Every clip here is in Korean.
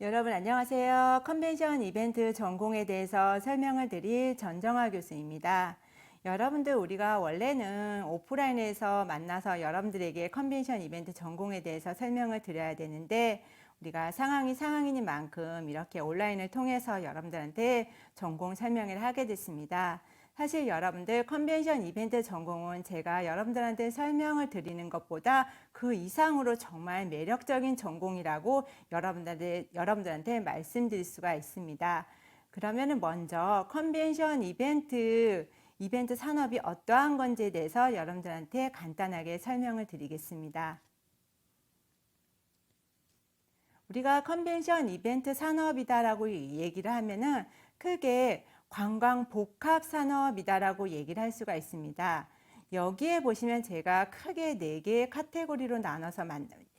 여러분 안녕하세요. 컨벤션 이벤트 전공에 대해서 설명을 드릴 전정아 교수입니다. 여러분들 우리가 원래는 오프라인에서 만나서 여러분들에게 컨벤션 이벤트 전공에 대해서 설명을 드려야 되는데 우리가 상황이 상황인 만큼 이렇게 온라인을 통해서 여러분들한테 전공 설명을 하게 됐습니다. 사실 여러분들 컨벤션 이벤트 전공은 제가 여러분들한테 설명을 드리는 것보다 그 이상으로 정말 매력적인 전공이라고 여러분들한테 말씀드릴 수가 있습니다. 그러면 먼저 컨벤션 이벤트 산업이 어떠한 건지에 대해서 여러분들한테 간단하게 설명을 드리겠습니다. 우리가 컨벤션 이벤트 산업이다라고 얘기를 하면은 크게 관광 복합 산업이다라고 얘기를 할 수가 있습니다. 여기에 보시면 제가 크게 4개의 카테고리로 나눠서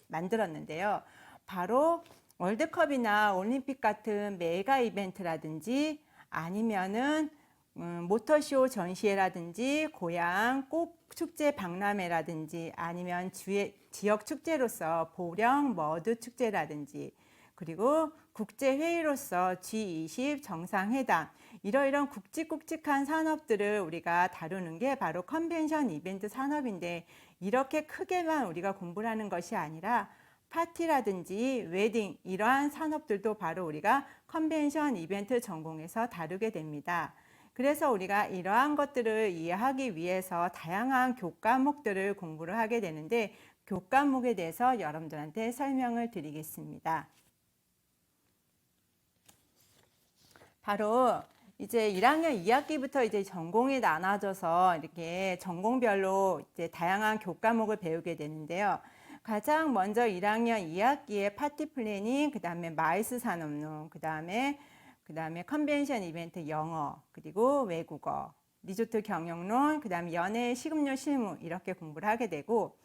만들었는데요. 바로 월드컵이나 올림픽 같은 메가 이벤트라든지 아니면은 모터쇼 전시회라든지 고향 꼭 축제 박람회라든지 아니면 지역 축제로서 보령 머드 축제라든지 그리고 국제회의로서 G20 정상회담 이러이런 굵직굵직한 산업들을 우리가 다루는 게 바로 컨벤션 이벤트 산업인데 이렇게 크게만 우리가 공부를 하는 것이 아니라 파티라든지 웨딩 이러한 산업들도 바로 우리가 컨벤션 이벤트 전공에서 다루게 됩니다. 그래서 우리가 이러한 것들을 이해하기 위해서 다양한 교과목들을 공부를 하게 되는데 교과목에 대해서 여러분들한테 설명을 드리겠습니다. 바로 이제 1학년 2학기부터 이제 전공이 나눠져서 이렇게 전공별로 이제 다양한 교과목을 배우게 되는데요. 가장 먼저 1학년 2학기에 파티 플래닝, 그 다음에 마이스 산업론, 그 다음에 컨벤션 이벤트 영어, 그리고 외국어, 리조트 경영론, 그 다음에 연애 식음료 실무 이렇게 공부를 하게 되고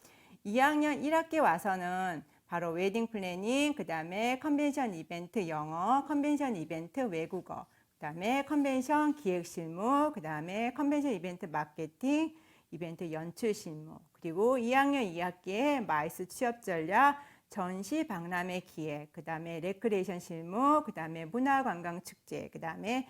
2학년 1학기 와서는 바로 웨딩 플래닝, 그 다음에 컨벤션 이벤트 영어, 컨벤션 이벤트 외국어, 그 다음에 컨벤션 기획 실무, 그 다음에 컨벤션 이벤트 마케팅, 이벤트 연출 실무, 그리고 2학년 2학기에 마이스 취업 전략, 전시 박람회 기획, 그 다음에 레크레이션 실무, 그 다음에 문화관광축제, 그 다음에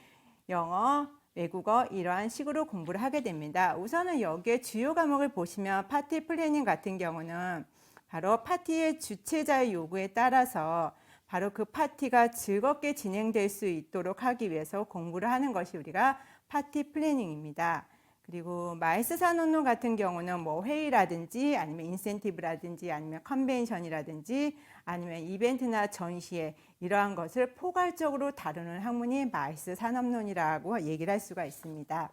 영어, 외국어 이러한 식으로 공부를 하게 됩니다. 우선은 여기에 주요 과목을 보시면 파티 플래닝 같은 경우는 바로 파티의 주최자의 요구에 따라서 바로 그 파티가 즐겁게 진행될 수 있도록 하기 위해서 공부를 하는 것이 우리가 파티 플래닝입니다. 그리고 마이스 산업론 같은 경우는 뭐 회의라든지 아니면 인센티브라든지 아니면 컨벤션이라든지 아니면 이벤트나 전시회 이러한 것을 포괄적으로 다루는 학문이 마이스 산업론이라고 얘기를 할 수가 있습니다.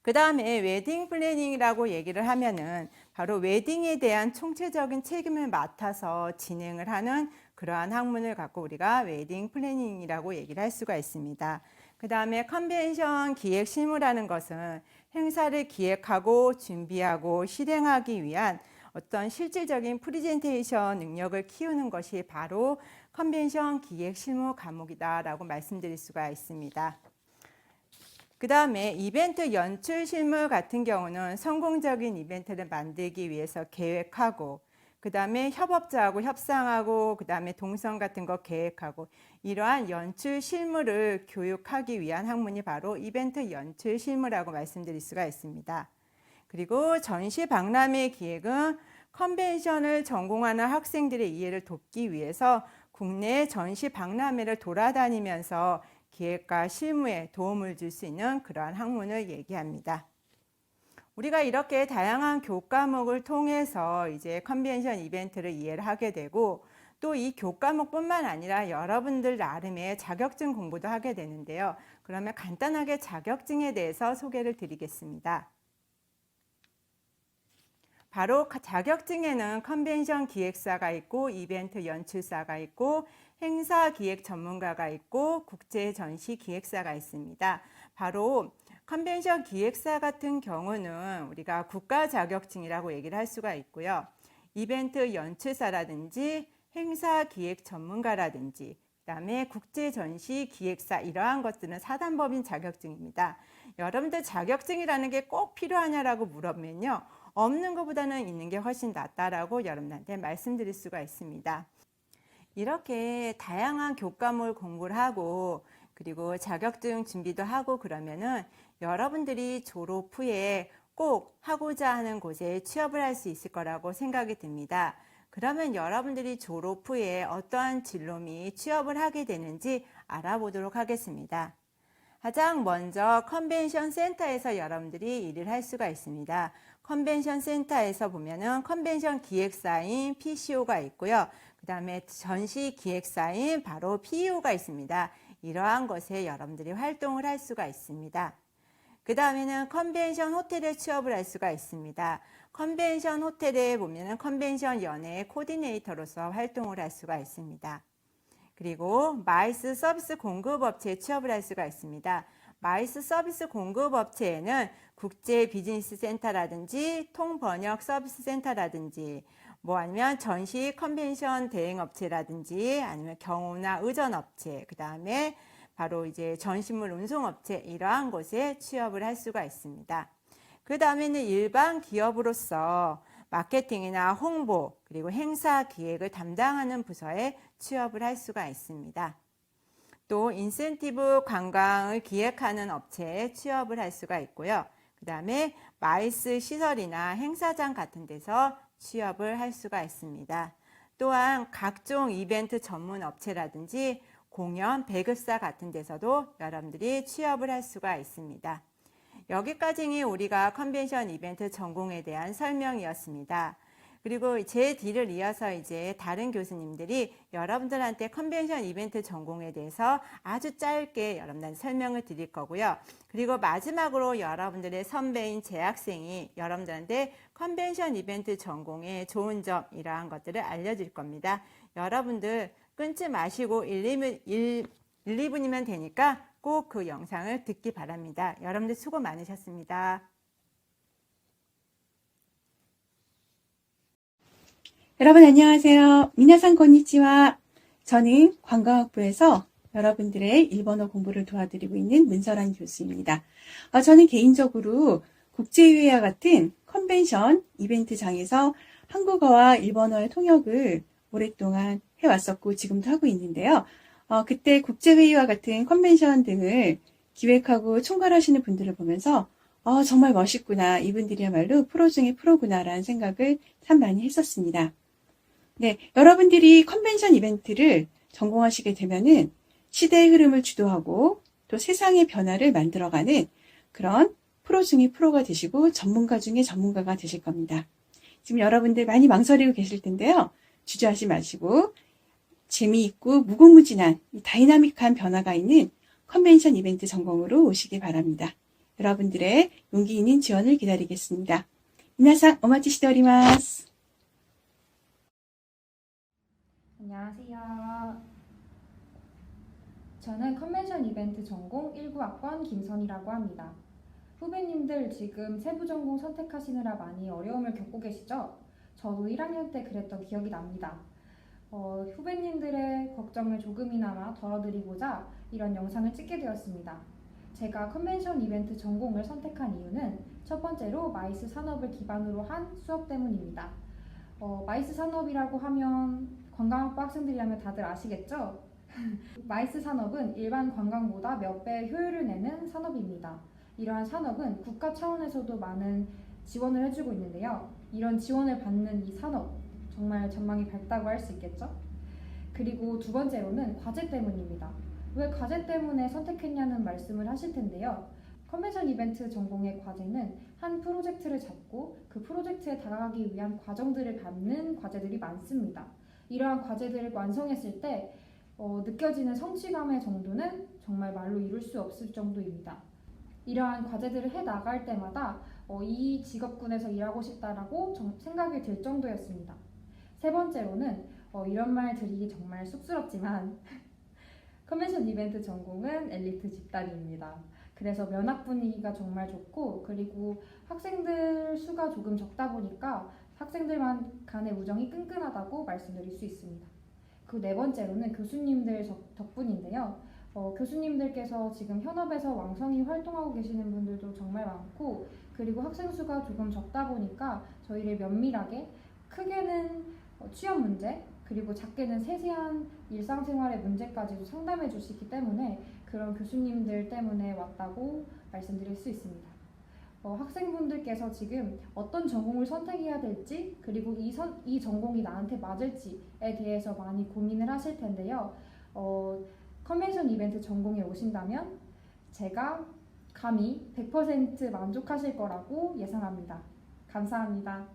그 다음에 웨딩 플래닝이라고 얘기를 하면은 바로 웨딩에 대한 총체적인 책임을 맡아서 진행을 하는 그러한 학문을 갖고 우리가 웨딩 플래닝이라고 얘기를 할 수가 있습니다. 그 다음에 컨벤션 기획 실무라는 것은 행사를 기획하고 준비하고 실행하기 위한 어떤 실질적인 프리젠테이션 능력을 키우는 것이 바로 컨벤션 기획 실무 과목이다라고 말씀드릴 수가 있습니다. 그 다음에 이벤트 연출 실무 같은 경우는 성공적인 이벤트를 만들기 위해서 계획하고 그 다음에 협업자하고 협상하고 그 다음에 동선 같은 거 계획하고 이러한 연출 실무를 교육하기 위한 학문이 바로 이벤트 연출 실무라고 말씀드릴 수가 있습니다. 그리고 전시 박람회 기획은 컨벤션을 전공하는 학생들의 이해를 돕기 위해서 국내 전시 박람회를 돌아다니면서 기획과 실무에 도움을 줄 수 있는 그러한 학문을 얘기합니다. 우리가 이렇게 다양한 교과목을 통해서 이제 컨벤션 이벤트를 이해를 하게 되고 또 이 교과목뿐만 아니라 여러분들 나름의 자격증 공부도 하게 되는데요. 그러면 간단하게 자격증에 대해서 소개를 드리겠습니다. 바로 자격증에는 컨벤션 기획사가 있고 이벤트 연출사가 있고 행사 기획 전문가가 있고 국제 전시 기획사가 있습니다. 바로 컨벤션 기획사 같은 경우는 우리가 국가 자격증이라고 얘기를 할 수가 있고요. 이벤트 연출사라든지 행사 기획 전문가라든지 그다음에 국제 전시 기획사 이러한 것들은 사단법인 자격증입니다. 여러분들 자격증이라는 게 꼭 필요하냐라고 물으면요. 없는 것보다는 있는 게 훨씬 낫다라고 여러분한테 말씀드릴 수가 있습니다. 이렇게 다양한 교과목을 공부를 하고 그리고 자격증 준비도 하고 그러면은 여러분들이 졸업 후에 꼭 하고자 하는 곳에 취업을 할 수 있을 거라고 생각이 듭니다. 그러면 여러분들이 졸업 후에 어떠한 진로 및 취업을 하게 되는지 알아보도록 하겠습니다. 가장 먼저 컨벤션 센터에서 여러분들이 일을 할 수가 있습니다. 컨벤션 센터에서 보면은 컨벤션 기획사인 PCO가 있고요. 그 다음에 전시 기획사인 바로 PEO가 있습니다. 이러한 곳에 여러분들이 활동을 할 수가 있습니다. 그 다음에는 컨벤션 호텔에 취업을 할 수가 있습니다. 컨벤션 호텔에 보면은 컨벤션 연예 코디네이터로서 활동을 할 수가 있습니다. 그리고 마이스 서비스 공급업체에 취업을 할 수가 있습니다. 마이스 서비스 공급업체에는 국제 비즈니스 센터라든지 통번역 서비스 센터라든지 아니면 전시 컨벤션 대행업체라든지 아니면 경호나 의전업체 그 다음에 바로 이제 전시물 운송업체 이러한 곳에 취업을 할 수가 있습니다. 그 다음에는 일반 기업으로서 마케팅이나 홍보 그리고 행사 기획을 담당하는 부서에 취업을 할 수가 있습니다. 또 인센티브 관광을 기획하는 업체에 취업을 할 수가 있고요. 그 다음에 마이스 시설이나 행사장 같은 데서 취업을 할 수가 있습니다. 또한 각종 이벤트 전문 업체라든지 공연, 배급사 같은 데서도 여러분들이 취업을 할 수가 있습니다. 여기까지 우리가 컨벤션 이벤트 전공에 대한 설명이었습니다. 그리고 제 뒤를 이어서 이제 다른 교수님들이 여러분들한테 컨벤션 이벤트 전공에 대해서 아주 짧게 여러분들한테 설명을 드릴 거고요. 그리고 마지막으로 여러분들의 선배인 재학생이 여러분들한테 컨벤션 이벤트 전공의 좋은 점 이러한 것들을 알려드릴 겁니다. 여러분들 끊지 마시고 2분이면 되니까 꼭 그 영상을 듣기 바랍니다. 여러분들 수고 많으셨습니다. 여러분 안녕하세요. 미나상 건니치와. 저는 관광학부에서 여러분들의 일본어 공부를 도와드리고 있는 문설한 교수입니다. 저는 개인적으로 국제회의와 같은 컨벤션 이벤트장에서 한국어와 일본어의 통역을 오랫동안 해왔었고 지금도 하고 있는데요. 그때 국제회의와 같은 컨벤션 등을 기획하고 총괄하시는 분들을 보면서 정말 멋있구나. 이분들이야말로 프로 중에 프로구나 라는 생각을 참 많이 했었습니다. 네, 여러분들이 컨벤션 이벤트를 전공하시게 되면은 시대의 흐름을 주도하고 또 세상의 변화를 만들어가는 그런 프로 중에 프로가 되시고 전문가 중에 전문가가 되실 겁니다. 지금 여러분들 많이 망설이고 계실 텐데요. 주저하지 마시고 재미있고 무궁무진한 다이나믹한 변화가 있는 컨벤션 이벤트 전공으로 오시기 바랍니다. 여러분들의 용기 있는 지원을 기다리겠습니다. 미나상 오마치 시대 오리마스. 안녕하세요. 저는 컨벤션 이벤트 전공 19학번 김선이라고 합니다. 후배님들 지금 세부 전공 선택하시느라 많이 어려움을 겪고 계시죠? 저도 1학년 때 그랬던 기억이 납니다. 후배님들의 걱정을 조금이나마 덜어드리고자 이런 영상을 찍게 되었습니다. 제가 컨벤션 이벤트 전공을 선택한 이유는 첫 번째로 마이스 산업을 기반으로 한 수업 때문입니다. 마이스 산업이라고 하면 관광학부 학생들이라면 다들 아시겠죠? 마이스 산업은 일반 관광보다 몇 배의 효율을 내는 산업입니다. 이러한 산업은 국가 차원에서도 많은 지원을 해주고 있는데요. 이런 지원을 받는 이 산업, 정말 전망이 밝다고 할 수 있겠죠? 그리고 두 번째로는 과제 때문입니다. 왜 과제 때문에 선택했냐는 말씀을 하실 텐데요. 컨벤션 이벤트 전공의 과제는 한 프로젝트를 잡고 그 프로젝트에 다가가기 위한 과정들을 밟는 과제들이 많습니다. 이러한 과제들을 완성했을 때 느껴지는 성취감의 정도는 정말 말로 이룰 수 없을 정도입니다. 이러한 과제들을 해 나갈 때마다 이 직업군에서 일하고 싶다라고 생각이 들 정도였습니다. 세 번째로는 이런 말 드리기 정말 쑥스럽지만 컨벤션 이벤트 전공은 엘리트 집단입니다. 그래서 면학 분위기가 정말 좋고 그리고 학생들 수가 조금 적다 보니까 학생들만 간의 우정이 끈끈하다고 말씀드릴 수 있습니다. 그 네 번째로는 교수님들 덕분인데요. 교수님들께서 지금 현업에서 왕성히 활동하고 계시는 분들도 정말 많고 그리고 학생 수가 조금 적다 보니까 저희를 면밀하게 크게는 취업 문제 그리고 작게는 세세한 일상생활의 문제까지도 상담해 주시기 때문에 그런 교수님들 때문에 왔다고 말씀드릴 수 있습니다. 학생분들께서 지금 어떤 전공을 선택해야 될지 그리고 이 전공이 나한테 맞을지에 대해서 많이 고민을 하실 텐데요. 컨벤션 이벤트 전공에 오신다면 제가 감히 100% 만족하실 거라고 예상합니다. 감사합니다.